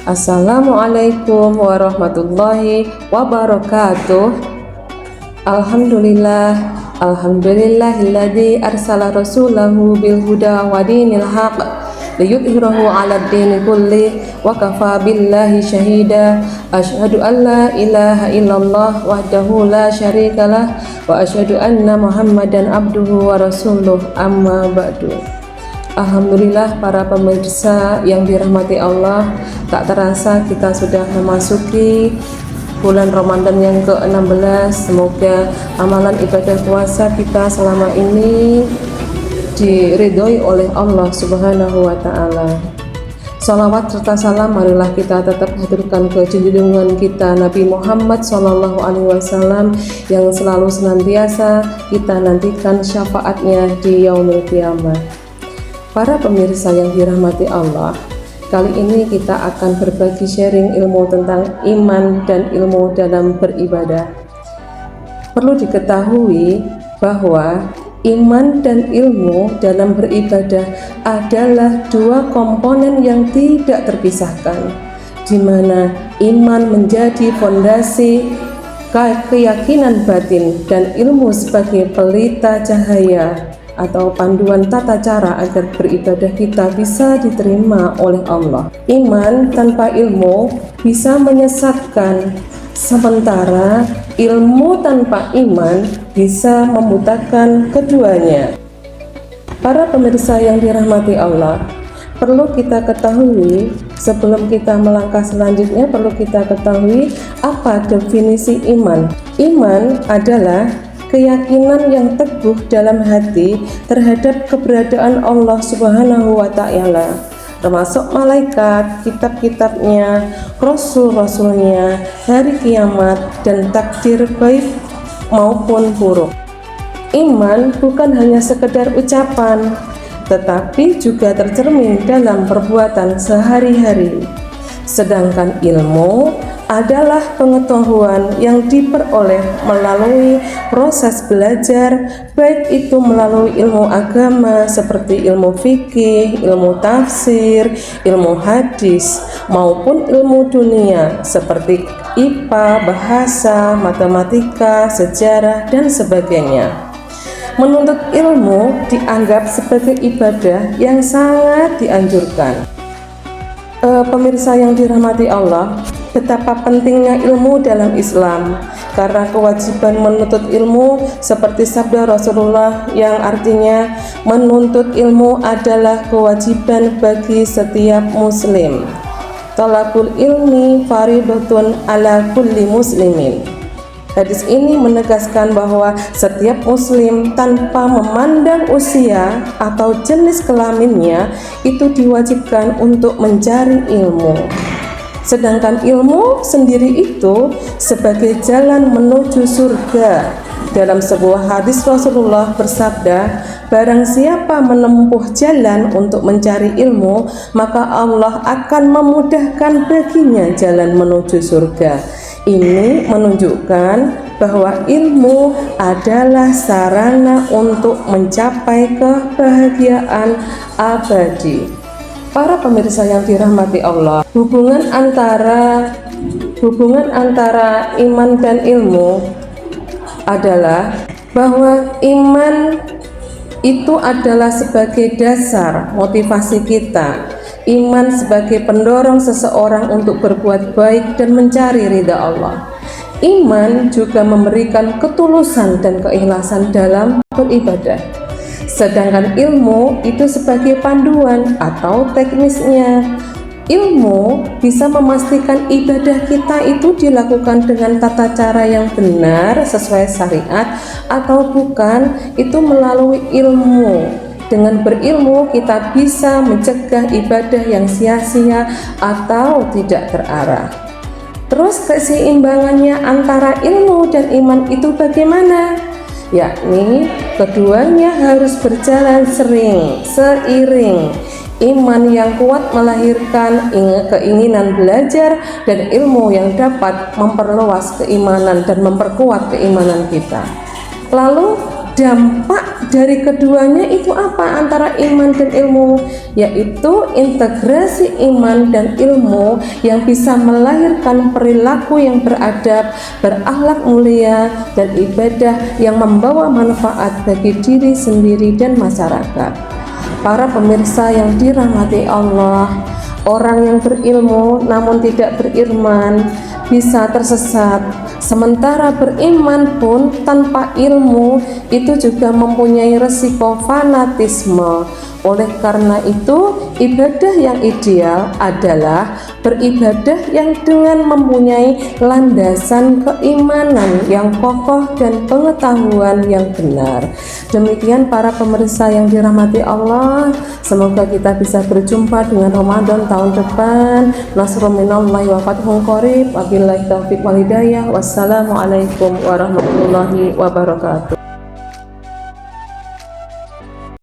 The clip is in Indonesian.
Assalamualaikum warahmatullahi wabarakatuh. Alhamdulillahilladzi arsala rasulahu bil huda wa dinil haq liyudhhirahu 'alad dini kulli wa kafa billahi syahida. Asyhadu an la ilaha illallah wahdahu la syarikalah wa asyhadu anna Muhammadan abduhu wa rasuluh, amma ba'du. Alhamdulillah para pemirsa yang dirahmati Allah, tak terasa kita sudah memasuki bulan Ramadan yang ke-16. Semoga amalan ibadah puasa kita selama ini diridhoi oleh Allah Subhanahu wa ta'ala. Salawat serta salam marilah kita tetap haturkan ke junjungan kita Nabi Muhammad SAW yang selalu senantiasa kita nantikan syafaatnya di yaumil qiyamah. Para pemirsa yang dirahmati Allah, kali ini kita akan berbagi sharing ilmu tentang iman dan ilmu dalam beribadah. Perlu diketahui bahwa iman dan ilmu dalam beribadah adalah dua komponen yang tidak terpisahkan, di mana iman menjadi fondasi keyakinan batin dan ilmu sebagai pelita cahaya atau panduan tata cara agar beribadah kita bisa diterima oleh Allah. Iman tanpa ilmu bisa menyesatkan, sementara ilmu tanpa iman bisa membutakan keduanya. Para pemirsa yang dirahmati Allah, perlu kita ketahui sebelum kita melangkah selanjutnya, perlu kita ketahui apa definisi iman. Iman adalah keyakinan yang teguh dalam hati terhadap keberadaan Allah Subhanahu wa ta'ala, termasuk malaikat, kitab-kitabnya, rasul-rasulnya, hari kiamat, dan takdir baik maupun buruk. Iman bukan hanya sekedar ucapan, tetapi juga tercermin dalam perbuatan sehari-hari. Sedangkan ilmu adalah pengetahuan yang diperoleh melalui proses belajar, baik itu melalui ilmu agama seperti ilmu fikih, ilmu tafsir, ilmu hadis, maupun ilmu dunia seperti IPA, bahasa, matematika, sejarah, dan sebagainya. Menuntut ilmu dianggap sebagai ibadah yang sangat dianjurkan. Pemirsa yang dirahmati Allah, betapa pentingnya ilmu dalam Islam, karena kewajiban menuntut ilmu seperti sabda Rasulullah yang artinya menuntut ilmu adalah kewajiban bagi setiap muslim. Talabul ilmi fardhatun ala kulli muslimin. Hadis ini menegaskan bahwa setiap muslim tanpa memandang usia atau jenis kelaminnya itu diwajibkan untuk mencari ilmu. Sedangkan ilmu sendiri itu sebagai jalan menuju surga. Dalam sebuah hadis Rasulullah bersabda, barang siapa menempuh jalan untuk mencari ilmu, maka Allah akan memudahkan baginya jalan menuju surga. Ini menunjukkan bahwa ilmu adalah sarana untuk mencapai kebahagiaan abadi. Para pemirsa yang dirahmati Allah, hubungan antara iman dan ilmu adalah bahwa iman itu adalah sebagai dasar motivasi kita. Iman sebagai pendorong seseorang untuk berbuat baik dan mencari ridha Allah. Iman juga memberikan ketulusan dan keikhlasan dalam beribadah. Sedangkan ilmu itu sebagai panduan atau teknisnya. Ilmu bisa memastikan ibadah kita itu dilakukan dengan tata cara yang benar sesuai syariat atau bukan, itu melalui ilmu. Dengan berilmu kita bisa mencegah ibadah yang sia-sia atau tidak terarah. Terus keseimbangannya antara ilmu dan iman itu bagaimana? Yakni keduanya harus berjalan seiring. Iman yang kuat melahirkan keinginan belajar, dan ilmu yang dapat memperluas keimanan dan memperkuat keimanan kita. Lalu dampak dari keduanya itu apa antara iman dan ilmu, yaitu integrasi iman dan ilmu yang bisa melahirkan perilaku yang beradab, berakhlak mulia, dan ibadah yang membawa manfaat bagi diri sendiri dan masyarakat. Para pemirsa yang dirahmati Allah, orang yang berilmu namun tidak beriman bisa tersesat, sementara beriman pun tanpa ilmu itu juga mempunyai resiko fanatisme. Oleh karena itu, ibadah yang ideal adalah beribadah yang dengan mempunyai landasan keimanan yang kokoh dan pengetahuan yang benar. Demikian para pemirsa yang dirahmati Allah, semoga kita bisa berjumpa dengan Ramadan tahun depan. Nasrun minallahi wa fathun qarib. Wabillahi taufiq wal hidayah. Wassalamualaikum warahmatullahi wabarakatuh.